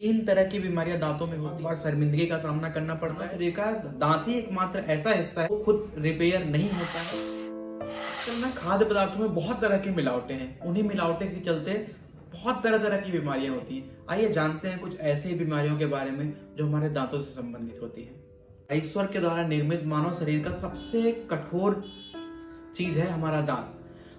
तीन तरह की बीमारियां दांतों में होती है और शर्मिंदगी का सामना करना पड़ता है। शरीर का दांत ही एकमात्र ऐसा हिस्सा है वो खुद रिपेयर नहीं होता है। आजकल ना खाद्य पदार्थों में बहुत तरह की मिलावटें हैं। उन्हीं मिलावटें के चलते बहुत तरह तरह की बीमारियां होती हैं। आइए जानते हैं कुछ ऐसी बीमारियों के बारे में जो हमारे दांतों से संबंधित होती है। ईश्वर के द्वारा निर्मित मानव शरीर का सबसे कठोर चीज है हमारा दांत,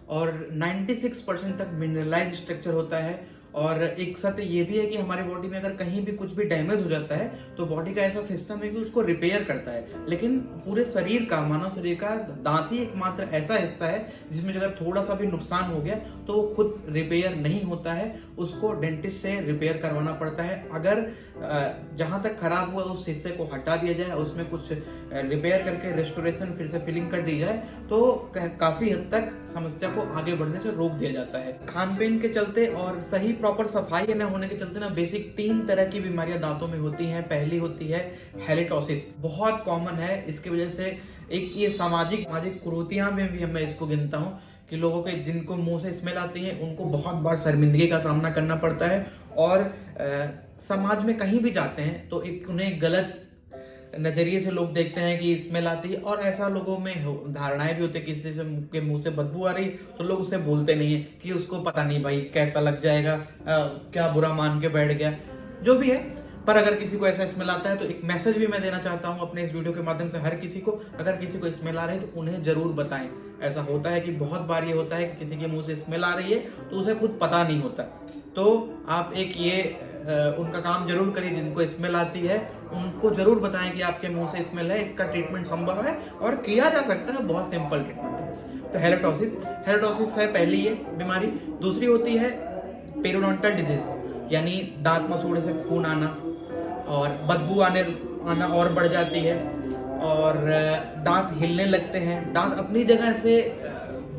और 96% तक मिनरलाइज स्ट्रक्चर होता है। और एक सत्य ये भी है कि हमारी बॉडी में अगर कहीं भी कुछ भी डैमेज हो जाता है तो बॉडी का ऐसा सिस्टम है कि उसको रिपेयर करता है। लेकिन पूरे शरीर का, मानव शरीर का दांत ही एकमात्र ऐसा हिस्सा है जिसमें अगर थोड़ा सा भी नुकसान हो गया तो वो खुद रिपेयर नहीं होता है, उसको डेंटिस्ट से रिपेयर करवाना पड़ता है। अगर जहां तक खराब हुआ उस हिस्से को हटा दिया जाए, उसमें कुछ रिपेयर करके रेस्टोरेशन फिर से फिलिंग कर दी जाए तो काफी हद तक समस्या को आगे बढ़ने से रोक दिया जाता है। खान पीन के चलते और सही प्रॉपर सफाई न होने के चलते ना बेसिक तीन तरह की बीमारियां दांतों में होती हैं। पहली होती है हेलिटोसिस, बहुत कॉमन है। इसकी वजह से एक ये सामाजिक कुरीतियां में भी मैं इसको गिनता हूँ कि लोगों के जिनको मुंह से स्मेल आती है उनको बहुत बार शर्मिंदगी का सामना करना पड़ता है। और समाज में कहीं भी जाते हैं तो एक उन्हें गलत नजरिए से लोग देखते हैं कि स्मेल आती है, और ऐसा लोगों में धारणाएं भी होती है किसी से के मुंह से बदबू आ रही तो लोग उसे बोलते नहीं है कि उसको पता नहीं भाई कैसा लग जाएगा, क्या बुरा मान के बैठ गया, जो भी है। पर अगर किसी को ऐसा स्मेल आता है तो एक मैसेज भी मैं देना चाहता हूँ अपने इस वीडियो के माध्यम से हर किसी को, अगर किसी को स्मेल आ रही है तो उन्हें जरूर बताएं। ऐसा होता है कि बहुत बार ये होता है कि किसी के मुंह से स्मेल आ रही है तो उसे खुद पता नहीं होता। तो आप एक ये उनका काम जरूर करिए, जिनको स्मेल आती है उनको जरूर बताएं कि आपके मुंह से स्मेल है, इसका ट्रीटमेंट संभव है और किया जा सकता है, बहुत सिंपल ट्रीटमेंट है। तो हेलिटोसिस है पहली ये बीमारी। दूसरी होती है पेरियोडोंटल डिजीज, यानी दांत मसूड़े से खून आना और बदबू आना और बढ़ जाती है, और दांत हिलने लगते हैं, दांत अपनी जगह से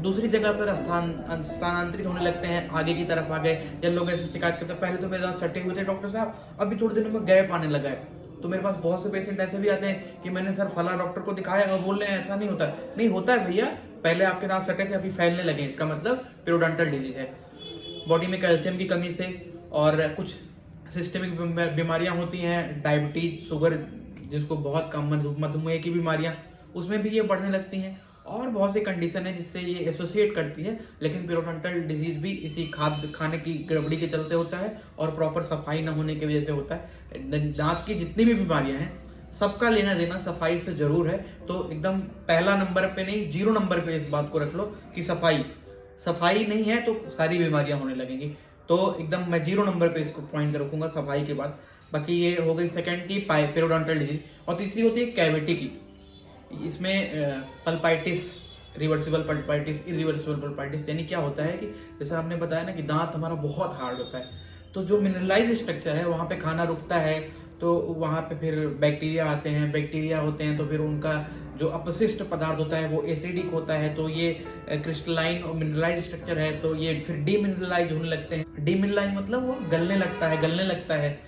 दूसरी जगह पर स्थानांतरित होने लगते हैं, आगे की तरफ आ गए। या लोग ऐसे शिकायत करते हैं पहले तो मेरे दांत सटे हुए थे डॉक्टर साहब, अभी थोड़े दिनों में गैप आने लगा है। तो मेरे पास बहुत से पेशेंट ऐसे भी आते हैं कि मैंने सर फला डॉक्टर को दिखाया और बोल रहे हैं ऐसा नहीं होता। नहीं होता है भैया, पहले आपके दांत सटे थे अभी फैलने लगे, इसका मतलब पेरियोडोंटल डिजीज है। बॉडी में कैल्शियम की कमी से और कुछ सिस्टमिक बीमारियां होती हैं, डायबिटीज, शुगर, जिसको बहुत कॉमन, मधुमेह की बीमारियां, उसमें भी ये बढ़ने लगती हैं। और बहुत सी कंडीशन है जिससे ये एसोसिएट करती है, लेकिन पेरियोडोंटल डिजीज भी इसी खाने की गड़बड़ी के चलते होता है और प्रॉपर सफाई न होने की वजह से होता है। दांत की जितनी भी बीमारियां हैं सबका लेना देना सफाई से जरूर है। तो एकदम पहला नंबर पे नहीं, 0 नंबर पे इस बात को रख लो कि सफाई नहीं है तो सारी बीमारियां होने लगेंगी। तो एकदम मैं 0 नंबर पे इसको पॉइंट रखूंगा सफाई के बाद। बाकी ये हो गई सेकंड की पेरियोडोंटल डिजीज। और तीसरी होती है कैविटी की। इसमें pulpitis, reversible pulpitis, irreversible pulpitis, यानी क्या होता है कि जैसा आपने बताया ना कि दांत हमारा बहुत हार्ड होता है, तो जो मिनरलाइज स्ट्रक्चर है वहां पे खाना रुकता है, तो वहां पे फिर बैक्टीरिया आते हैं, बैक्टीरिया होते हैं तो फिर उनका जो अपशिष्ट पदार्थ होता है वो एसिडिक होता है, तो ये क्रिस्टलाइन और मिनरलाइज स्ट्रक्चर है तो ये फिर डीमिनरलाइज होने लगते हैं। डीमिनरलाइज मतलब वो गलने लगता है।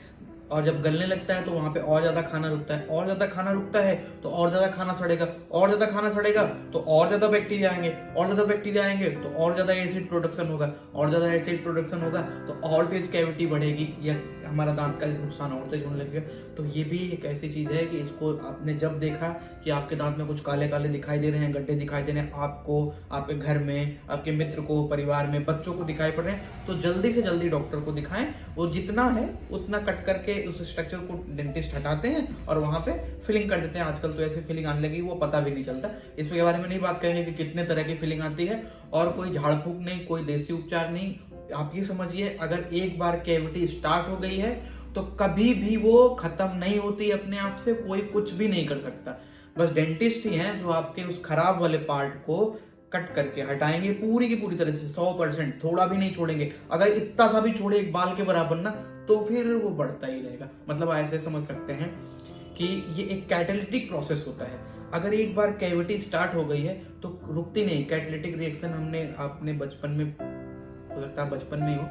और जब गलने लगता है तो वहां पे और ज्यादा खाना रुकता है, और ज्यादा खाना रुकता है तो और ज्यादा खाना सड़ेगा, और ज्यादा खाना सड़ेगा तो और ज्यादा बैक्टीरिया आएंगे, और ज्यादा बैक्टीरिया आएंगे तो और ज्यादा एसिड प्रोडक्शन होगा, और ज्यादा एसिड प्रोडक्शन होगा तो और तेज कैविटी बढ़ेगी या हमारा दांत का नुकसान और तेज होने लगेगा। तो ये भी एक ऐसी चीज है कि इसको आपने जब देखा कि आपके दांत में कुछ काले काले दिखाई दे रहे हैं, गड्ढे दिखाई दे रहे हैं, आपको, आपके घर में, आपके मित्र को, परिवार में, बच्चों को दिखाई पड़ रहे हैं, तो जल्दी से जल्दी डॉक्टर को दिखाएं। वो जितना है उतना कट करके उस स्ट्रक्चर को डेंटिस्ट हटाते हैं और वहां पे फिलिंग कर देते हैं। आजकल तो ऐसी फिलिंग आने लगी वो पता भी नहीं चलता। इसके बारे में नहीं बात करेंगे कि कितने तरह की फिलिंग आती है, और कोई झाड़ फूक नहीं, कोई देसी उपचार नहीं। आप ये समझिए अगर एक बार कैविटी स्टार्ट हो गई है तो कभी भी वो खत्म नहीं होती अपने आप से, कोई कुछ भी नहीं कर सकता। बस डेंटिस्ट ही हैं जो आपके उस खराब वाले पार्ट को कट करके हटाएंगे पूरी की पूरी तरह से 100%, थोड़ा भी नहीं छोड़ेंगे। अगर इतना सा भी छोड़े एक बाल के बराबर ना तो फिर वो बढ़ता ही रहेगा। मतलब ऐसे समझ सकते हैं कि ये एक कैटालिटिक प्रोसेस होता है। अगर एक बार कैविटी स्टार्ट हो गई है तो रुकती नहीं। कैटालिटिक रिएक्शन आपने बचपन में, हो सकता है बचपन में हो,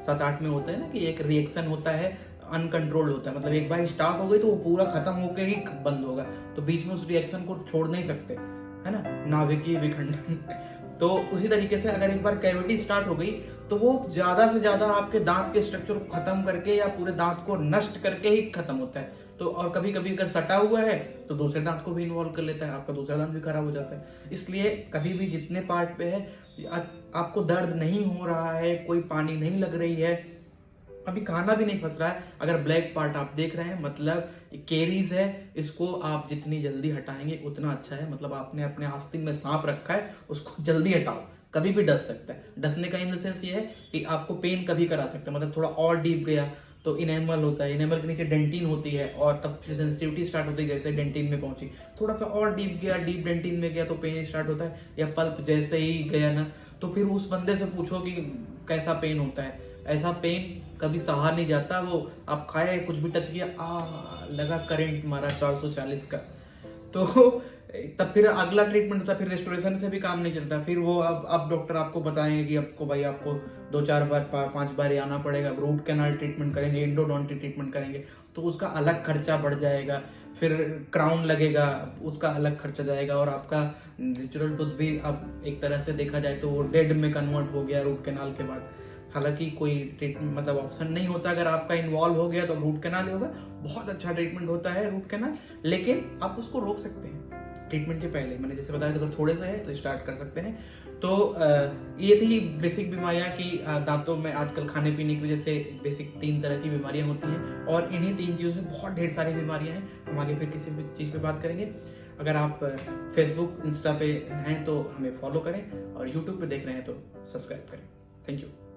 7-8 में होता है ना कि एक रिएक्शन होता है, अनकंट्रोल्ड होता है, मतलब एक बार स्टार्ट हो गई तो वो पूरा खत्म होकर ही बंद होगा, तो बीच में उस रिएक्शन को छोड़ नहीं सकते, है ना, नाभिकीय विखंडन। तो उसी तरीके से अगर एक बार कैविटी स्टार्ट हो गई तो वो ज्यादा से ज्यादा आपके दांत के स्ट्रक्चर को खत्म करके या पूरे दांत को नष्ट करके ही खत्म होता है। तो और कभी कभी अगर सटा हुआ है तो दूसरे दांत को भी इन्वॉल्व कर लेता है, आपका दूसरा दांत भी खराब हो जाता है। इसलिए कभी भी जितने पार्ट पे है आपको दर्द नहीं हो रहा है, कोई पानी नहीं लग रही है, अभी खाना भी नहीं फंस रहा है, अगर ब्लैक पार्ट आप देख रहे हैं मतलब केरीज है, इसको आप जितनी जल्दी हटाएंगे उतना अच्छा है। मतलब आपने अपने आस्तीन में सांप रखा है, उसको जल्दी हटाओ, कभी भी डस सकता है। डसने का इन द सेंस ये है कि आपको पेन कभी करा सकता है, मतलब थोड़ा और डीप गया तो इनेमल होता है, इनेमल के नीचे डेंटिन होती है और तब फिर सेंसिटिविटी स्टार्ट होती है, जैसे डेंटिन में पहुंची थोड़ा सा और डीप गया, डीप डेंटिन में गया तो पेन स्टार्ट होता है। या पल्प जैसे ही गया ना तो फिर उस बंदे से पूछो कि कैसा पेन होता है। ऐसा पेन कभी सहा नहीं जाता, वो आप खाए कुछ भी टच किया लगा करंट मारा 440 का, तो तब फिर अगला ट्रीटमेंट होता है। फिर रेस्टोरेशन से भी काम नहीं चलता, फिर वो अब डॉक्टर आपको बताएंगे कि आपको भाई आपको 2-4 बार 5 बार आना पड़ेगा, रूट कैनाल ट्रीटमेंट करेंगे, एंडोडोंटिक ट्रीटमेंट करेंगे, तो उसका अलग खर्चा बढ़ जाएगा। फिर क्राउन लगेगा, उसका अलग खर्चा जाएगा, और आपका नेचुरल टूथ भी अब एक तरह से देखा जाए तो वो डेड में कन्वर्ट हो गया रूट कैनाल के बाद। हालांकि कोई ट्रीटमेंट मतलब ऑप्शन नहीं होता, अगर आपका इन्वॉल्व हो गया तो रूट कैनाल ही होगा। बहुत अच्छा ट्रीटमेंट होता है रूट कैनाल, लेकिन आप उसको रोक सकते हैं ट्रीटमेंट के पहले। मैंने जैसे बताया अगर थोड़े से है तो स्टार्ट कर सकते हैं। तो ये थी बेसिक बीमारियां कि दांतों में आजकल खाने पीने की वजह से बेसिक 3 तरह की बीमारियां होती हैं, और इन्हीं 3 चीज़ों से बहुत ढेर सारी बीमारियां हैं। हम आगे फिर किसी भी चीज़ पे बात करेंगे। अगर आप फेसबुक इंस्टा पे हैं तो हमें फॉलो करें, और यूट्यूब पे देख रहे हैं तो सब्सक्राइब करें। Thank you.